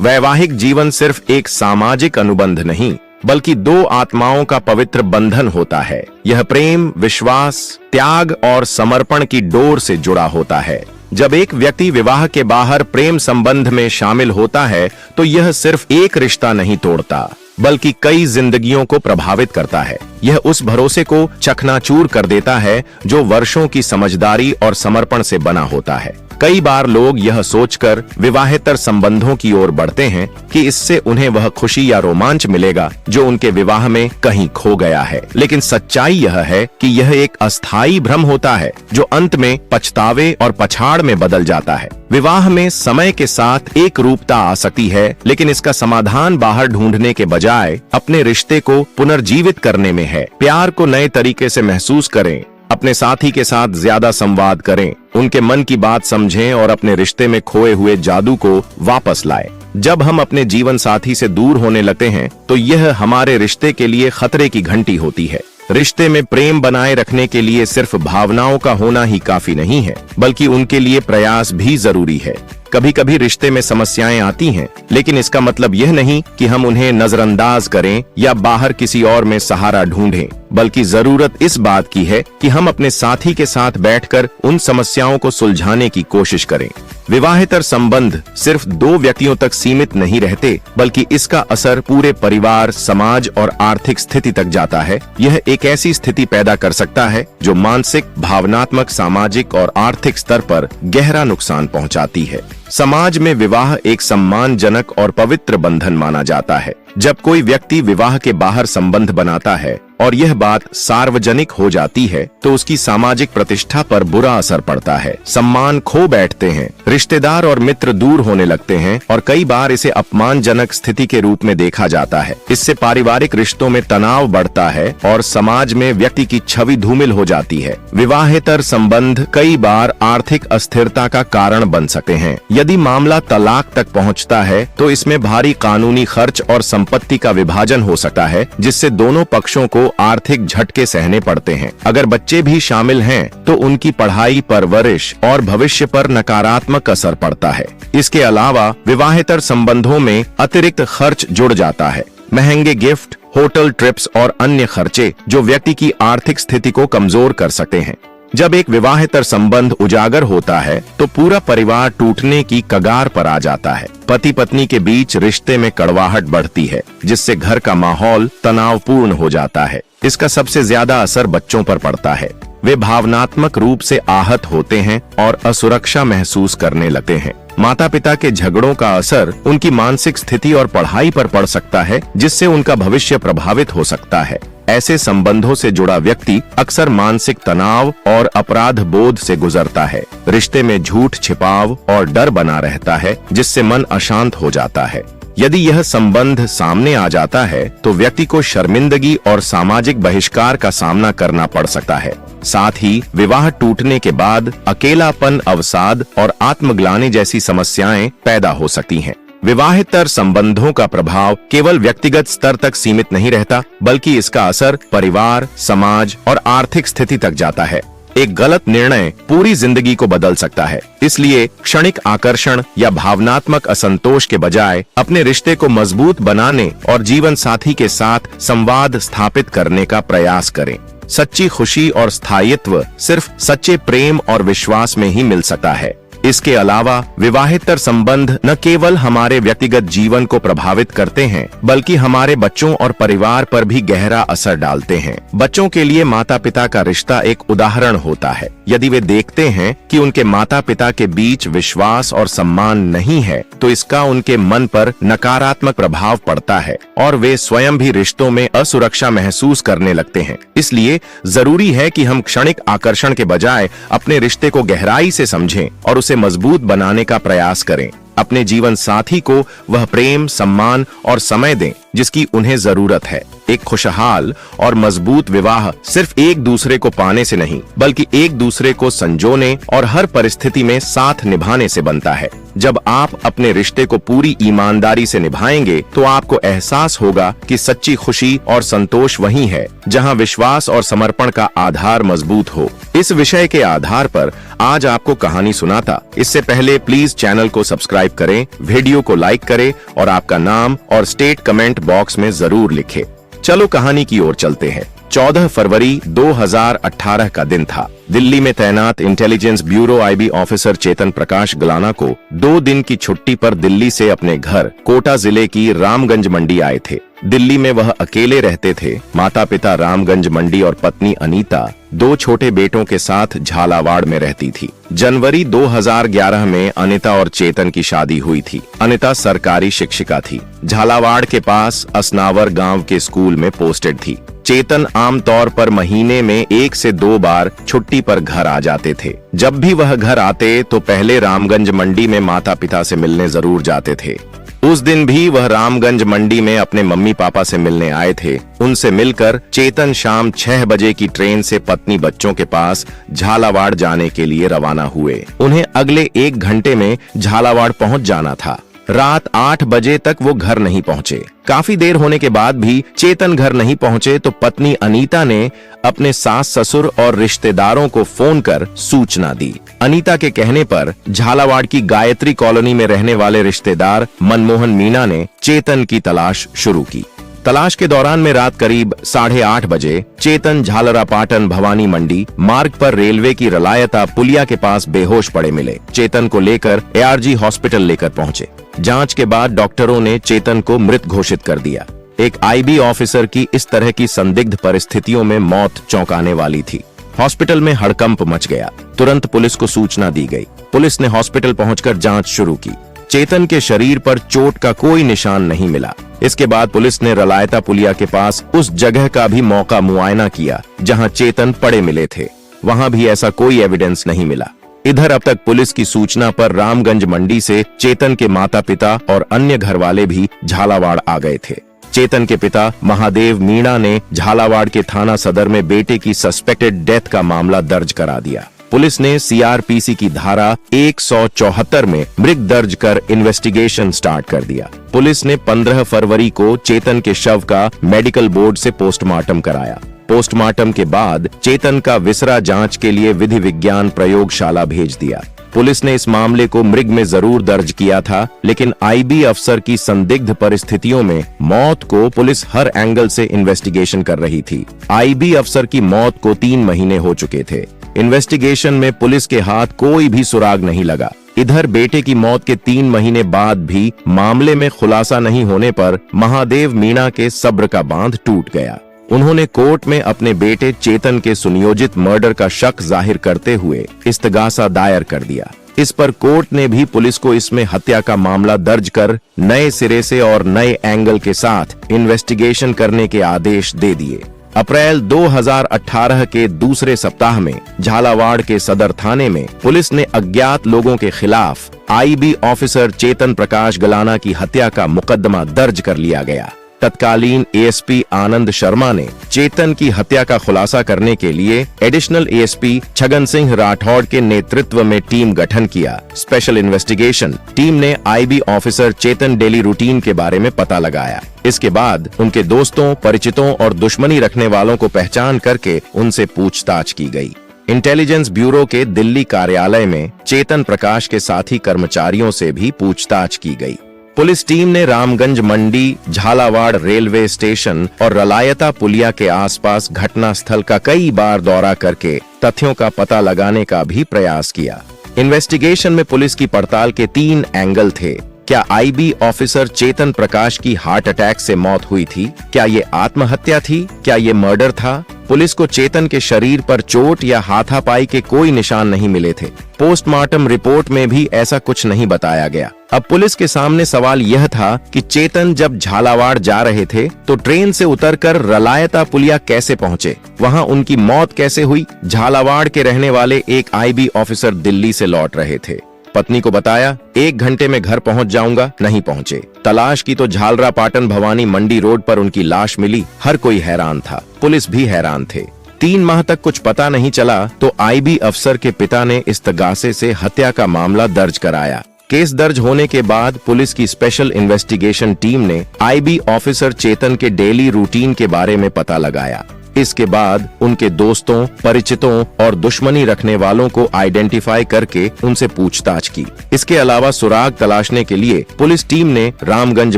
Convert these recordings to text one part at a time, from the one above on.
वैवाहिक जीवन सिर्फ एक सामाजिक अनुबंध नहीं, बल्कि दो आत्माओं का पवित्र बंधन होता है। यह प्रेम, विश्वास, त्याग और समर्पण की डोर से जुड़ा होता है। जब एक व्यक्ति विवाह के बाहर प्रेम संबंध में शामिल होता है, तो यह सिर्फ एक रिश्ता नहीं तोड़ता, बल्कि कई जिंदगियों को प्रभावित करता है। यह उस भरोसे को चकनाचूर कर देता है जो वर्षों की समझदारी और समर्पण से बना होता है। कई बार लोग यह सोचकर विवाहेतर संबंधों की ओर बढ़ते हैं कि इससे उन्हें वह खुशी या रोमांच मिलेगा जो उनके विवाह में कहीं खो गया है। लेकिन सच्चाई यह है कि यह एक अस्थायी भ्रम होता है जो अंत में पछतावे और पछाड़ में बदल जाता है। विवाह में समय के साथ एक रूपता आ सकती है, लेकिन इसका समाधान बाहर ढूंढने के बजाय अपने रिश्ते को पुनर्जीवित करने में है। प्यार को नए तरीके से महसूस करें, अपने साथी के साथ ज्यादा संवाद करें, उनके मन की बात समझें और अपने रिश्ते में खोए हुए जादू को वापस लाएं। जब हम अपने जीवन साथी से दूर होने लगते हैं, तो यह हमारे रिश्ते के लिए खतरे की घंटी होती है। रिश्ते में प्रेम बनाए रखने के लिए सिर्फ भावनाओं का होना ही काफी नहीं है, बल्कि उनके लिए प्रयास भी जरूरी है। कभी कभी रिश्ते में समस्याएं आती हैं, लेकिन इसका मतलब यह नहीं कि हम उन्हें नजरअंदाज करें या बाहर किसी और में सहारा ढूंढें, बल्कि जरूरत इस बात की है कि हम अपने साथी के साथ बैठकर उन समस्याओं को सुलझाने की कोशिश करें। विवाहेतर संबंध सिर्फ दो व्यक्तियों तक सीमित नहीं रहते, बल्कि इसका असर पूरे परिवार, समाज और आर्थिक स्थिति तक जाता है। यह एक ऐसी स्थिति पैदा कर सकता है जो मानसिक, भावनात्मक, सामाजिक और आर्थिक स्तर पर गहरा नुकसान पहुंचाती है। समाज में विवाह एक सम्मानजनक और पवित्र बंधन माना जाता है। जब कोई व्यक्ति विवाह के बाहर संबंध बनाता है और यह बात सार्वजनिक हो जाती है, तो उसकी सामाजिक प्रतिष्ठा पर बुरा असर पड़ता है। सम्मान खो बैठते हैं, रिश्तेदार और मित्र दूर होने लगते हैं और कई बार इसे अपमानजनक स्थिति के रूप में देखा जाता है। इससे पारिवारिक रिश्तों में तनाव बढ़ता है और समाज में व्यक्ति की छवि धूमिल हो जाती है। विवाहेतर संबंध कई बार आर्थिक अस्थिरता का कारण बन सकते हैं। यदि मामला तलाक तक पहुंचता है, तो इसमें भारी कानूनी खर्च और संपत्ति का विभाजन हो सकता है, जिससे दोनों पक्षों को आर्थिक झटके सहने पड़ते हैं। अगर बच्चे भी शामिल हैं, तो उनकी पढ़ाई, परवरिश और भविष्य पर नकारात्मक असर पड़ता है। इसके अलावा विवाहेतर संबंधों में अतिरिक्त खर्च जुड़ जाता है। महंगे गिफ्ट, होटल ट्रिप्स और अन्य खर्चे जो व्यक्ति की आर्थिक स्थिति को कमजोर कर सकते हैं। जब एक विवाहेतर संबंध उजागर होता है, तो पूरा परिवार टूटने की कगार पर आ जाता है। पति पत्नी के बीच रिश्ते में कड़वाहट बढ़ती है, जिससे घर का माहौल तनावपूर्ण हो जाता है। इसका सबसे ज्यादा असर बच्चों पर पड़ता है। वे भावनात्मक रूप से आहत होते हैं और असुरक्षा महसूस करने लगते हैं। माता पिता के झगड़ों का असर उनकी मानसिक स्थिति और पढ़ाई पर पड़ सकता है, जिससे उनका भविष्य प्रभावित हो सकता है। ऐसे संबंधों से जुड़ा व्यक्ति अक्सर मानसिक तनाव और अपराध बोध से गुजरता है। रिश्ते में झूठ, छिपाव और डर बना रहता है, जिससे मन अशांत हो जाता है। यदि यह संबंध सामने आ जाता है, तो व्यक्ति को शर्मिंदगी और सामाजिक बहिष्कार का सामना करना पड़ सकता है। साथ ही विवाह टूटने के बाद अकेलापन, अवसाद और आत्मग्लानि जैसी समस्याएं पैदा हो सकती हैं। विवाहेतर संबंधों का प्रभाव केवल व्यक्तिगत स्तर तक सीमित नहीं रहता, बल्कि इसका असर परिवार, समाज और आर्थिक स्थिति तक जाता है। एक गलत निर्णय पूरी जिंदगी को बदल सकता है। इसलिए क्षणिक आकर्षण या भावनात्मक असंतोष के बजाय अपने रिश्ते को मजबूत बनाने और जीवन साथी के साथ संवाद स्थापित करने का प्रयास करें। सच्ची खुशी और स्थायित्व सिर्फ सच्चे प्रेम और विश्वास में ही मिल सकता है। इसके अलावा विवाहेतर संबंध न केवल हमारे व्यक्तिगत जीवन को प्रभावित करते हैं, बल्कि हमारे बच्चों और परिवार पर भी गहरा असर डालते हैं। बच्चों के लिए माता पिता का रिश्ता एक उदाहरण होता है। यदि वे देखते हैं कि उनके माता पिता के बीच विश्वास और सम्मान नहीं है, तो इसका उनके मन पर नकारात्मक प्रभाव पड़ता है और वे स्वयं भी रिश्तों में असुरक्षा महसूस करने लगते हैं। इसलिए जरूरी है कि हम क्षणिक आकर्षण के बजाय अपने रिश्ते को गहराई से समझें और उसे मजबूत बनाने का प्रयास करें। अपने जीवन साथी को वह प्रेम, सम्मान और समय दें जिसकी उन्हें जरूरत है। एक खुशहाल और मजबूत विवाह सिर्फ एक दूसरे को पाने से नहीं, बल्कि एक दूसरे को संजोने और हर परिस्थिति में साथ निभाने से बनता है। जब आप अपने रिश्ते को पूरी ईमानदारी से निभाएंगे तो आपको एहसास होगा कि सच्ची खुशी और संतोष वही है जहां विश्वास और समर्पण का आधार मजबूत हो। इस विषय के आधार पर आज आपको कहानी सुनाता। इससे पहले प्लीज चैनल को सब्सक्राइब करें, वीडियो को लाइक करें और आपका नाम और स्टेट कमेंट बॉक्स में जरूर लिखें। चलो कहानी की ओर चलते हैं। 14 फरवरी 2018 का दिन था। दिल्ली में तैनात इंटेलिजेंस ब्यूरो आईबी ऑफिसर चेतन प्रकाश गलाना को 2 दिन की छुट्टी पर दिल्ली से अपने घर कोटा जिले की रामगंज मंडी आए थे। दिल्ली में वह अकेले रहते थे। माता पिता रामगंज मंडी और पत्नी अनीता 2 छोटे बेटों के साथ झालावाड़ में रहती थी। जनवरी 2011 में अनीता और चेतन की शादी हुई थी। अनीता सरकारी शिक्षिका थी। झालावाड़ के पास असनावर गांव के स्कूल में पोस्टेड थी। चेतन आमतौर पर महीने में 1 से 2 बार छुट्टी पर घर आ जाते थे। जब भी वह घर आते तो पहले रामगंज मंडी में माता पिता से मिलने जरूर जाते थे। उस दिन भी वह रामगंज मंडी में अपने मम्मी पापा से मिलने आए थे। उनसे मिलकर चेतन शाम 6 बजे की ट्रेन से पत्नी बच्चों के पास झालावाड़ जाने के लिए रवाना हुए। उन्हें अगले 1 घंटे में झालावाड़ पहुंच जाना था। रात 8 बजे तक वो घर नहीं पहुंचे। काफी देर होने के बाद भी चेतन घर नहीं पहुंचे तो पत्नी अनीता ने अपने सास ससुर और रिश्तेदारों को फोन कर सूचना दी। अनीता के कहने पर झालावाड़ की गायत्री कॉलोनी में रहने वाले रिश्तेदार मनमोहन मीणा ने चेतन की तलाश शुरू की। तलाश के दौरान में रात करीब 8:30 बजे चेतन झालरापाटन भवानी मंडी मार्ग पर रेलवे की रलायता पुलिया के पास बेहोश पड़े मिले। चेतन को लेकर एआरजी हॉस्पिटल लेकर पहुंचे। जांच के बाद डॉक्टरों ने चेतन को मृत घोषित कर दिया। एक आईबी ऑफिसर की इस तरह की संदिग्ध परिस्थितियों में मौत चौंकाने वाली थी। हॉस्पिटल में हड़कंप मच गया। तुरंत पुलिस को सूचना दी गई। पुलिस ने हॉस्पिटल पहुंचकर जांच शुरू की। चेतन के शरीर पर चोट का कोई निशान नहीं मिला। इसके बाद पुलिस ने रलायता पुलिया के पास उस जगह का भी मौका मुआयना किया जहां चेतन पड़े मिले थे। वहां भी ऐसा कोई एविडेंस नहीं मिला। इधर अब तक पुलिस की सूचना पर रामगंज मंडी से चेतन के माता पिता और अन्य घर वाले भी झालावाड़ आ गए थे। चेतन के पिता महादेव मीणा ने झालावाड़ के थाना सदर में बेटे की सस्पेक्टेड डेथ का मामला दर्ज करा दिया। पुलिस ने सीआरपीसी की धारा 174 में मृग दर्ज कर इन्वेस्टिगेशन स्टार्ट कर दिया। पुलिस ने 15 फरवरी को चेतन के शव का मेडिकल बोर्ड से पोस्टमार्टम कराया। पोस्टमार्टम के बाद चेतन का विसरा जांच के लिए विधि विज्ञान प्रयोगशाला भेज दिया। पुलिस ने इस मामले को मृग में जरूर दर्ज किया था, लेकिन आईबी अफसर की संदिग्ध परिस्थितियों में मौत को पुलिस हर एंगल से इन्वेस्टिगेशन कर रही थी। आईबी अफसर की मौत को 3 महीने हो चुके थे। इन्वेस्टिगेशन में पुलिस के हाथ कोई भी सुराग नहीं लगा। इधर बेटे की मौत के 3 महीने बाद भी मामले में खुलासा नहीं होने पर महादेव मीणा के सब्र का बांध टूट गया। उन्होंने कोर्ट में अपने बेटे चेतन के सुनियोजित मर्डर का शक जाहिर करते हुए इस्तगासा दायर कर दिया। इस पर कोर्ट ने भी पुलिस को इसमें हत्या का मामला दर्ज कर नए सिरे से और नए एंगल के साथ इन्वेस्टिगेशन करने के आदेश दे दिए। अप्रैल 2018 के दूसरे सप्ताह में झालावाड़ के सदर थाने में पुलिस ने अज्ञात लोगों के खिलाफ आईबी ऑफिसर चेतन प्रकाश गलाना की हत्या का मुकदमा दर्ज कर लिया गया। तत्कालीन एएसपी आनंद शर्मा ने चेतन की हत्या का खुलासा करने के लिए एडिशनल एएसपी छगन सिंह राठौड़ के नेतृत्व में टीम गठन किया। स्पेशल इन्वेस्टिगेशन टीम ने आईबी ऑफिसर चेतन डेली रूटीन के बारे में पता लगाया। इसके बाद उनके दोस्तों, परिचितों और दुश्मनी रखने वालों को पहचान करके उनसे पूछताछ की गई। इंटेलिजेंस ब्यूरो के दिल्ली कार्यालय में चेतन प्रकाश के साथी कर्मचारियों से भी पूछताछ की गई। पुलिस टीम ने रामगंज मंडी, झालावाड़ रेलवे स्टेशन और रलायता पुलिया के आसपास घटना स्थल का कई बार दौरा करके तथ्यों का पता लगाने का भी प्रयास किया। इन्वेस्टिगेशन में पुलिस की पड़ताल के 3 एंगल थे। क्या आईबी ऑफिसर चेतन प्रकाश की हार्ट अटैक से मौत हुई थी? क्या ये आत्महत्या थी? क्या ये मर्डर था? पुलिस को चेतन के शरीर पर चोट या हाथापाई के कोई निशान नहीं मिले थे। पोस्टमार्टम रिपोर्ट में भी ऐसा कुछ नहीं बताया गया। अब पुलिस के सामने सवाल यह था कि चेतन जब झालावाड़ जा रहे थे तो ट्रेन से उतरकर रलायता पुलिया कैसे पहुंचे? वहां उनकी मौत कैसे हुई? झालावाड़ के रहने वाले एक आईबी ऑफिसर दिल्ली से लौट रहे थे। पत्नी को बताया 1 घंटे में घर पहुंच जाऊंगा, नहीं पहुंचे। तलाश की तो झालरा पाटन भवानी मंडी रोड पर उनकी लाश मिली। हर कोई हैरान था, पुलिस भी हैरान थे। 3 माह तक कुछ पता नहीं चला तो आईबी अफसर के पिता ने इस्तगासे से हत्या का मामला दर्ज कराया। केस दर्ज होने के बाद पुलिस की स्पेशल इन्वेस्टिगेशन टीम ने आईबी ऑफिसर चेतन के डेली रूटीन के बारे में पता लगाया। इसके बाद उनके दोस्तों, परिचितों और दुश्मनी रखने वालों को आइडेंटिफाई करके उनसे पूछताछ की। इसके अलावा सुराग तलाशने के लिए पुलिस टीम ने रामगंज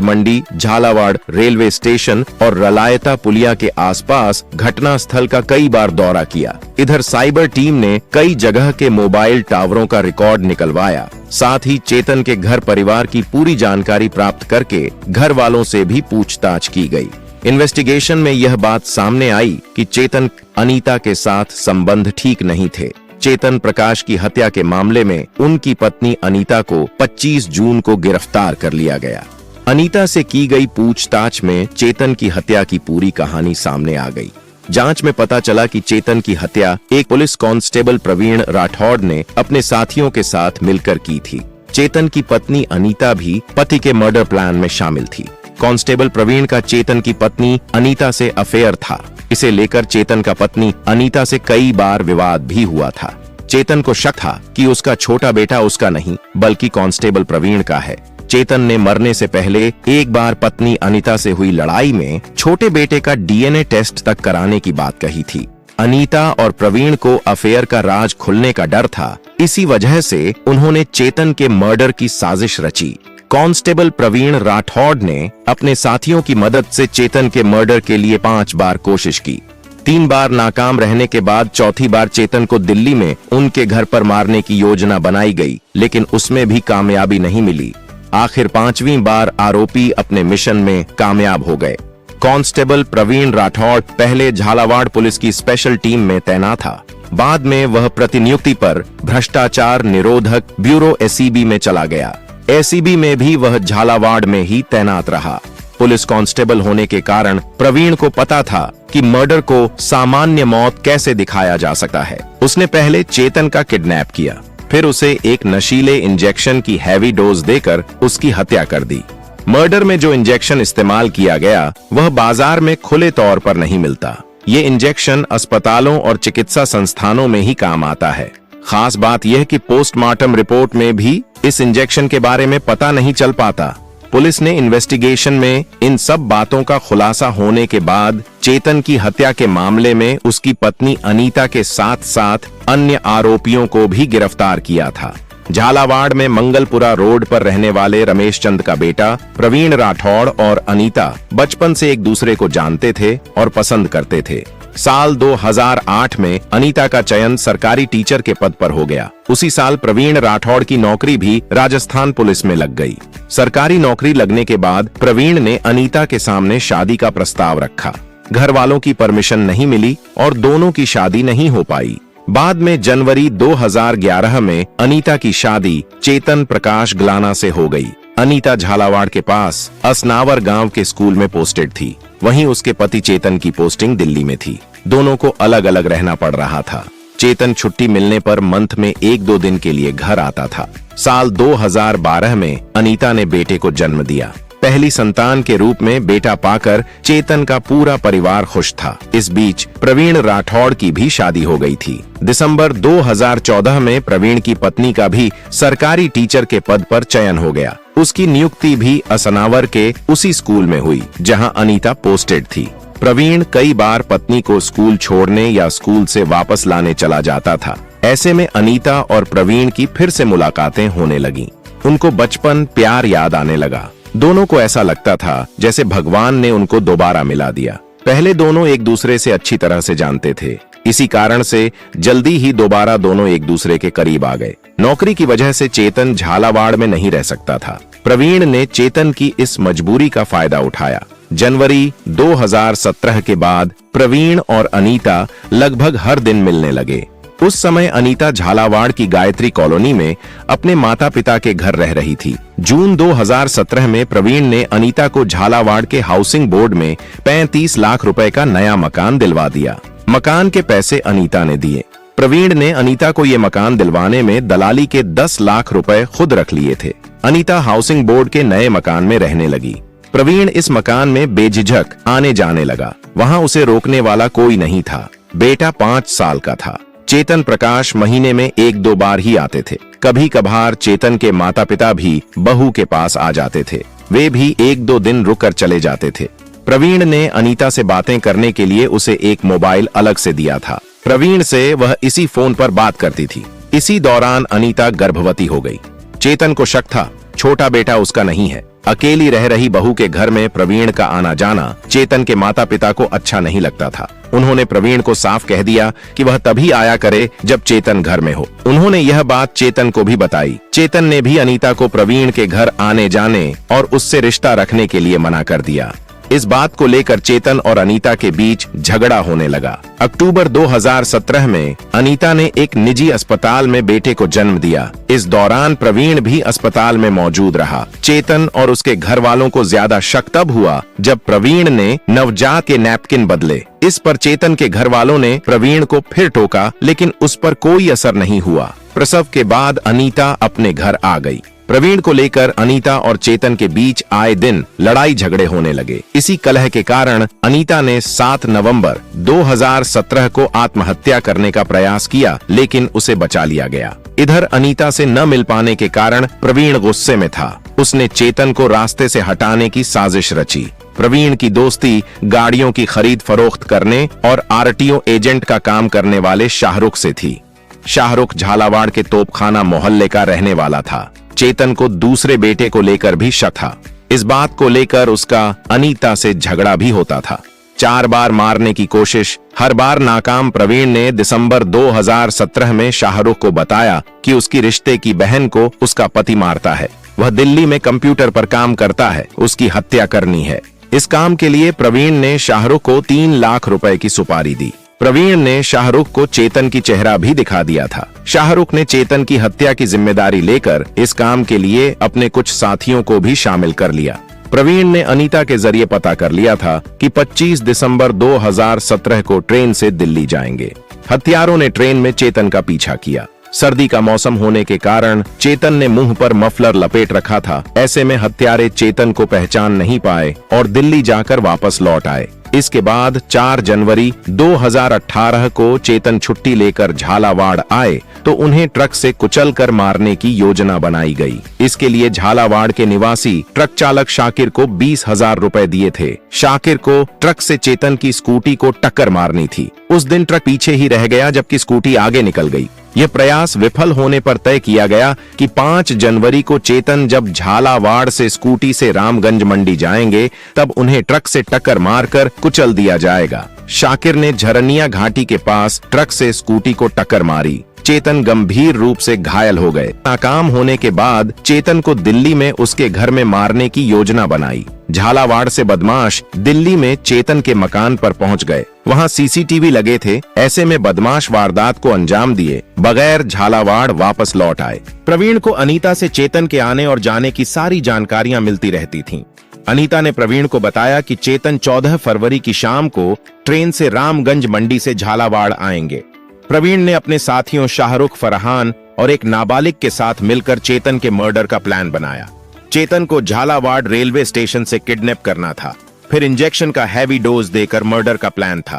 मंडी, झालावाड़ रेलवे स्टेशन और रलायता पुलिया के आसपास घटना स्थल का कई बार दौरा किया। इधर साइबर टीम ने कई जगह के मोबाइल टावरों का रिकॉर्ड निकलवाया। साथ ही चेतन के घर परिवार की पूरी जानकारी प्राप्त करके घर वालों से भी पूछताछ की गई। इन्वेस्टिगेशन में यह बात सामने आई कि चेतन अनीता के साथ संबंध ठीक नहीं थे। चेतन प्रकाश की हत्या के मामले में उनकी पत्नी अनीता को 25 जून को गिरफ्तार कर लिया गया। अनीता से की गई पूछताछ में चेतन की हत्या की पूरी कहानी सामने आ गई। जांच में पता चला कि चेतन की हत्या एक पुलिस कांस्टेबल प्रवीण राठौड़ ने अपने साथियों के साथ मिलकर की थी। चेतन की पत्नी अनीता भी पति के मर्डर प्लान में शामिल थी। कांस्टेबल प्रवीण का चेतन की पत्नी अनीता से अफेयर था। इसे लेकर चेतन का पत्नी अनीता से कई बार विवाद भी हुआ था। चेतन को शक था कि उसका छोटा बेटा उसका नहीं बल्कि कांस्टेबल प्रवीण का है। चेतन ने मरने से पहले एक बार पत्नी अनीता से हुई लड़ाई में छोटे बेटे का डीएनए टेस्ट तक कराने की बात कही थी। अनीता और प्रवीण को अफेयर का राज खुलने का डर था। इसी वजह से उन्होंने चेतन के मर्डर की साजिश रची। कांस्टेबल प्रवीण राठौड़ ने अपने साथियों की मदद से चेतन के मर्डर के लिए 5 बार कोशिश की। 3 बार नाकाम रहने के बाद चौथी बार चेतन को दिल्ली में उनके घर पर मारने की योजना बनाई गई, लेकिन उसमें भी कामयाबी नहीं मिली। आखिर 5वीं बार आरोपी अपने मिशन में कामयाब हो गए। कांस्टेबल प्रवीण राठौड़ पहले झालावाड़ पुलिस की स्पेशल टीम में तैनात था। बाद में वह प्रतिनियुक्ति पर भ्रष्टाचार निरोधक ब्यूरो एसीबी में चला गया। एसीबी में भी वह झालावाड़ में ही तैनात रहा। पुलिस कांस्टेबल होने के कारण प्रवीण को पता था कि मर्डर को सामान्य मौत कैसे दिखाया जा सकता है। उसने पहले चेतन का किडनैप किया, फिर उसे एक नशीले इंजेक्शन की हैवी डोज देकर उसकी हत्या कर दी। मर्डर में जो इंजेक्शन इस्तेमाल किया गया वह बाजार में खुले तौर पर नहीं मिलता। ये इंजेक्शन अस्पतालों और चिकित्सा संस्थानों में ही काम आता है। खास बात यह कि पोस्टमार्टम रिपोर्ट में भी इस इंजेक्शन के बारे में पता नहीं चल पाता। पुलिस ने इन्वेस्टिगेशन में इन सब बातों का खुलासा होने के बाद चेतन की हत्या के मामले में उसकी पत्नी अनीता के साथ साथ अन्य आरोपियों को भी गिरफ्तार किया था। झालावाड़ में मंगलपुरा रोड पर रहने वाले रमेश चंद का बेटा प्रवीण राठौड़ और अनीता बचपन से एक दूसरे को जानते थे और पसंद करते थे। साल 2008 में अनीता का चयन सरकारी टीचर के पद पर हो गया। उसी साल प्रवीण राठौड़ की नौकरी भी राजस्थान पुलिस में लग गई। सरकारी नौकरी लगने के बाद प्रवीण ने अनीता के सामने शादी का प्रस्ताव रखा। घर वालों की परमिशन नहीं मिली और दोनों की शादी नहीं हो पाई। बाद में जनवरी 2011 में अनीता की शादी चेतन प्रकाश ग्लाना से हो गई। अनीता झालावाड़ के पास असनावर गांव के स्कूल में पोस्टेड थी। वहीं उसके पति चेतन की पोस्टिंग दिल्ली में थी। दोनों को अलग अलग रहना पड़ रहा था। चेतन छुट्टी मिलने पर मंथ में 1-2 दिन के लिए घर आता था। साल 2012 में अनीता ने बेटे को जन्म दिया। पहली संतान के रूप में बेटा पाकर चेतन का पूरा परिवार खुश था। इस बीच प्रवीण राठौड़ की भी शादी हो गई थी। दिसंबर 2014 में प्रवीण की पत्नी का भी सरकारी टीचर के पद पर चयन हो गया। उसकी नियुक्ति भी असनावर के उसी स्कूल में हुई जहां अनीता पोस्टेड थी। प्रवीण कई बार पत्नी को स्कूल छोड़ने या स्कूल से वापस लाने चला जाता था। ऐसे में अनीता और प्रवीण की फिर से मुलाकातें होने लगीं। उनको बचपन प्यार याद आने लगा। दोनों को ऐसा लगता था जैसे भगवान ने उनको दोबारा मिला दिया। पहले दोनों एक दूसरे से अच्छी तरह से जानते थे। इसी कारण से जल्दी ही दोबारा दोनों एक दूसरे के करीब आ गए। नौकरी की वजह से चेतन झालावाड़ में नहीं रह सकता था। प्रवीण ने चेतन की इस मजबूरी का फायदा उठाया। जनवरी 2017 के बाद प्रवीण और अनीता लगभग हर दिन मिलने लगे। उस समय अनीता झालावाड़ की गायत्री कॉलोनी में अपने माता पिता के घर रह रही थी। जून 2017 में प्रवीण ने अनीता को झालावाड़ के हाउसिंग बोर्ड में 35 लाख रुपए का नया मकान दिलवा दिया। मकान के पैसे अनीता ने दिए। प्रवीण ने अनीता को ये मकान दिलवाने में दलाली के 10 लाख रुपए खुद रख लिए थे। अनीता हाउसिंग बोर्ड के नए मकान में रहने लगी। प्रवीण इस मकान में बेझिझक आने जाने लगा। वहां उसे रोकने वाला कोई नहीं था। बेटा 5 साल का था। चेतन प्रकाश महीने में 1-2 बार ही आते थे। कभी कभार चेतन के माता पिता भी बहू के पास आ जाते थे। वे भी 1-2 दिन रुककर चले जाते थे। प्रवीण ने अनीता से बातें करने के लिए उसे एक मोबाइल अलग से दिया था। प्रवीण से वह इसी फोन पर बात करती थी। इसी दौरान अनीता गर्भवती हो गई। चेतन को शक था छोटा बेटा उसका नहीं है। अकेली रह रही बहू के घर में प्रवीण का आना जाना चेतन के माता पिता को अच्छा नहीं लगता था। उन्होंने प्रवीण को साफ कह दिया कि वह तभी आया करे जब चेतन घर में हो। उन्होंने यह बात चेतन को भी बताई। चेतन ने भी अनीता को प्रवीण के घर आने जाने और उससे रिश्ता रखने के लिए मना कर दिया। इस बात को लेकर चेतन और अनीता के बीच झगड़ा होने लगा। अक्टूबर 2017 में अनीता ने एक निजी अस्पताल में बेटे को जन्म दिया। इस दौरान प्रवीण भी अस्पताल में मौजूद रहा। चेतन और उसके घर वालों को ज्यादा शक तब हुआ जब प्रवीण ने नवजात के नैपकिन बदले। इस पर चेतन के घर वालों ने प्रवीण को फिर टोका, लेकिन उस पर कोई असर नहीं हुआ। प्रसव के बाद अनीता अपने घर आ गई। प्रवीण को लेकर अनीता और चेतन के बीच आए दिन लड़ाई झगड़े होने लगे। इसी कलह के कारण अनीता ने 7 नवंबर 2017 को आत्महत्या करने का प्रयास किया, लेकिन उसे बचा लिया गया। इधर अनीता से न मिल पाने के कारण प्रवीण गुस्से में था। उसने चेतन को रास्ते से हटाने की साजिश रची। प्रवीण की दोस्ती गाड़ियों की खरीद फरोख्त करने और आरटीओ एजेंट का काम करने वाले शाहरुख से थी। शाहरुख झालावाड़ के तोपखाना मोहल्ले का रहने वाला था। चेतन को दूसरे बेटे को लेकर भी शक था। इस बात को लेकर उसका अनीता से झगड़ा भी होता था। 4 बार मारने की कोशिश, हर बार नाकाम। प्रवीण ने दिसंबर 2017 में शाहरुख को बताया कि उसकी रिश्ते की बहन को उसका पति मारता है। वह दिल्ली में कंप्यूटर पर काम करता है, उसकी हत्या करनी है। इस काम के लिए प्रवीण ने शाहरुख को 3 लाख रुपए की सुपारी दी। प्रवीण ने शाहरुख को चेतन की चेहरा भी दिखा दिया था। शाहरुख ने चेतन की हत्या की जिम्मेदारी लेकर इस काम के लिए अपने कुछ साथियों को भी शामिल कर लिया। प्रवीण ने अनीता के जरिए पता कर लिया था कि 25 दिसंबर 2017 को ट्रेन से दिल्ली जाएंगे। हत्यारों ने ट्रेन में चेतन का पीछा किया। सर्दी का मौसम होने के कारण चेतन ने मुंह पर मफलर लपेट रखा था। ऐसे में हत्यारे चेतन को पहचान नहीं पाए और दिल्ली जाकर वापस लौट आए। इसके बाद 4 जनवरी 2018 को चेतन छुट्टी लेकर झालावाड़ आए तो उन्हें ट्रक से कुचलकर मारने की योजना बनाई गई। इसके लिए झालावाड़ के निवासी ट्रक चालक शाकिर को 20,000 रुपए दिए थे। शाकिर को ट्रक से चेतन की स्कूटी को टक्कर मारनी थी। उस दिन ट्रक पीछे ही रह गया जबकि स्कूटी आगे निकल गई। यह प्रयास विफल होने पर तय किया गया कि 5 जनवरी को चेतन जब झालावाड़ से स्कूटी से रामगंज मंडी जाएंगे तब उन्हें ट्रक से टक्कर मारकर कुचल दिया जाएगा। शाकिर ने झरनिया घाटी के पास ट्रक से स्कूटी को टक्कर मारी। चेतन गंभीर रूप से घायल हो गए। नाकाम होने के बाद चेतन को दिल्ली में उसके घर में मारने की योजना बनाई। झालावाड़ से बदमाश दिल्ली में चेतन के मकान पर पहुंच गए। वहां सीसीटीवी लगे थे। ऐसे में बदमाश वारदात को अंजाम दिए बगैर झालावाड़ वापस लौट आए। प्रवीण को अनीता से चेतन के आने और जाने की सारी जानकारियां मिलती रहती थीं। अनीता ने प्रवीण को बताया कि चेतन 14 फरवरी की शाम को ट्रेन से रामगंज मंडी से झालावाड़ आएंगे। प्रवीण ने अपने साथियों शाहरुख, फरहान और एक नाबालिग के साथ मिलकर चेतन के मर्डर का प्लान बनाया। चेतन को झालावाड़ रेलवे स्टेशन से किडनैप करना था। फिर इंजेक्शन का हैवी डोज देकर मर्डर का प्लान था।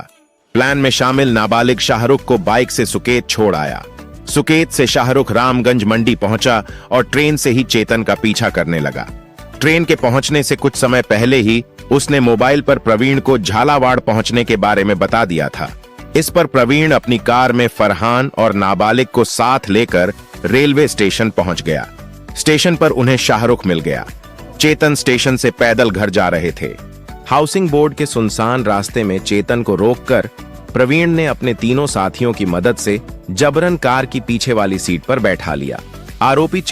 प्लान में शामिल नाबालिग शाहरुख को बाइक से सुकेत छोड़ आया। सुकेत से शाहरुख रामगंज मंडी पहुंचा और ट्रेन से ही चेतन का पीछा करने लगा। ट्रेन के पहुंचने से कुछ समय पहले ही उसने मोबाइल पर प्रवीण को झालावाड़ पहुंचने के बारे में बता दिया था। इस पर प्रवीण अपनी कार में फरहान और नाबालिग को साथ लेकर रेलवे स्टेशन पहुंच गया। स्टेशन पर उन्हें शाहरुख मिल गया। चेतन स्टेशन से पैदल घर जा रहे थे। हाउसिंग बोर्ड के सुनसान रास्ते में चेतन को रोककर प्रवीण ने अपने तीनों साथियों की मदद से जबरन कार की पीछे वाली सीट पर बैठा लिया। आरोपी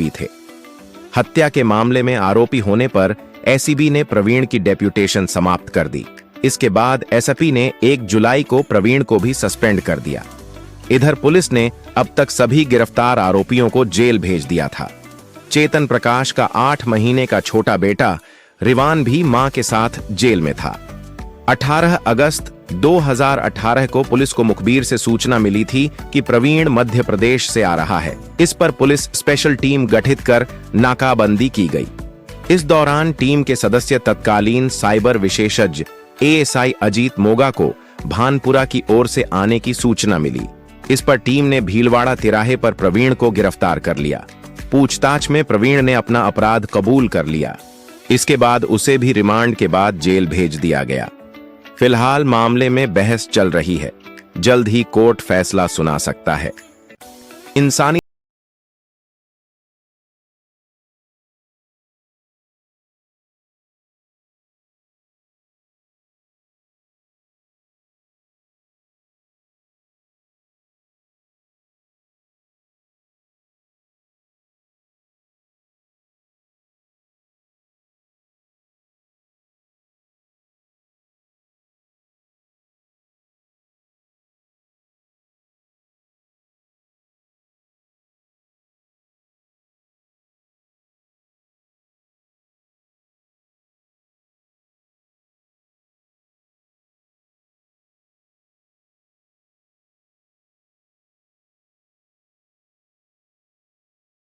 आरोपी थे। हत्या के मामले में आरोपी होने पर एसीबी ने प्रवीण की डेप्यूटेशन समाप्त कर दी। इसके बाद एसपी ने 1 जुलाई को प्रवीण को भी सस्पेंड कर दिया। इधर पुलिस ने अब तक सभी गिरफ्तार आरोपियों को जेल भेज दिया था। चेतन प्रकाश का 8 महीने का छोटा बेटा रिवान भी मां के साथ जेल में था। 18 अगस्त 2018 को पुलिस को मुखबिर से सूचना मिली थी कि प्रवीण मध्य प्रदेश से आ रहा है। इस पर पुलिस स्पेशल टीम गठित कर नाकाबंदी की गई। इस दौरान टीम के सदस्य तत्कालीन साइबर विशेषज्ञ एएसआई अजीत मोगा को भानपुरा की ओर से आने की सूचना मिली। इस पर टीम ने भीलवाड़ा तिराहे पर प्रवीण को गिरफ्तार कर लिया। पूछताछ में प्रवीण ने अपना अपराध कबूल कर लिया। इसके बाद उसे भी रिमांड के बाद जेल भेज दिया गया। फिलहाल मामले में बहस चल रही है। जल्द ही कोर्ट फैसला सुना सकता है। इंसानी